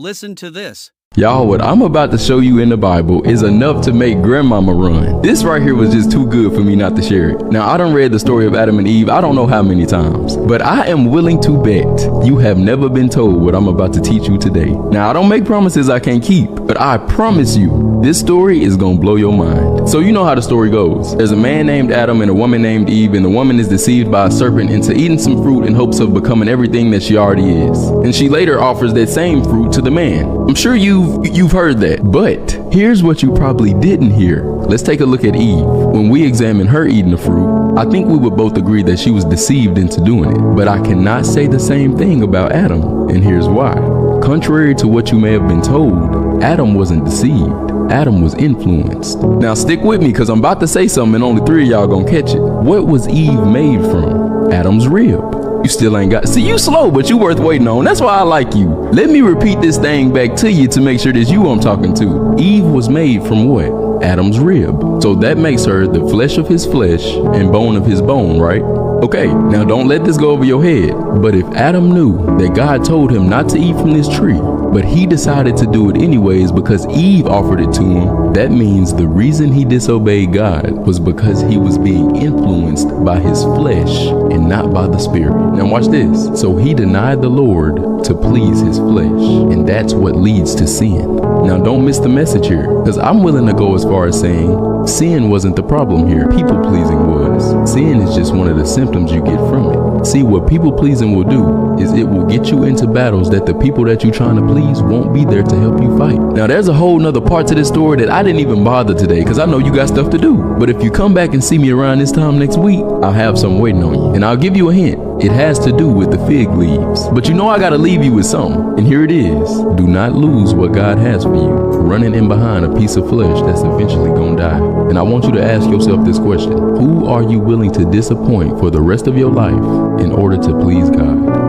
Listen to this. Y'all, what I'm about to show you in the Bible is enough to make grandmama run. This right here was just too good for me not to share it. Now, I done read the story of Adam and Eve I don't know how many times, but I am willing to bet you have never been told what I'm about to teach you today. Now, I don't make promises I can't keep, but I promise you, this story is gonna blow your mind. So you know how the story goes. There's a man named Adam and a woman named Eve, and the woman is deceived by a serpent into eating some fruit in hopes of becoming everything that she already is. And she later offers that same fruit to the man. I'm sure you've heard that, but here's what you probably didn't hear. Let's take a look at Eve. When we examine her eating the fruit, I think we would both agree that she was deceived into doing it. But I cannot say the same thing about Adam, and here's why. Contrary to what you may have been told, Adam wasn't deceived. Adam was influenced. Now stick with me, because I'm about to say something and only 3 of y'all gonna catch it. What was Eve made from? Adam's rib. You still ain't got, see, you slow, but you worth waiting on. That's why I like you. Let me repeat this thing back to you to make sure that's you I'm talking to. Eve was made from what? Adam's rib. So that makes her the flesh of his flesh and bone of his bone, right? Okay, now don't let this go over your head. But if Adam knew that God told him not to eat from this tree, but he decided to do it anyways because Eve offered it to him, that means the reason he disobeyed God was because he was being influenced by his flesh and not by the Spirit. Now watch this. So he denied the Lord to please his flesh, and that's what leads to sin. Now don't miss the message here, because I'm willing to go as far as saying sin wasn't the problem here. People pleasing was. Sin is just one of the symptoms you get from it. See, what people pleasing will do is it will get you into battles that the people that you're trying to please won't be there to help you fight. Now there's a whole nother part to this story that I didn't even bother today because I know you got stuff to do. But if you come back and see me around this time next week, I'll have some waiting on you. And I'll give you a hint. It has to do with the fig leaves. But you know I gotta leave you with something. And here it is. Do not lose what God has for you, running in behind a piece of flesh that's eventually gonna die. And I want you to ask yourself this question. Who are you willing to disappoint for the rest of your life in order to please God?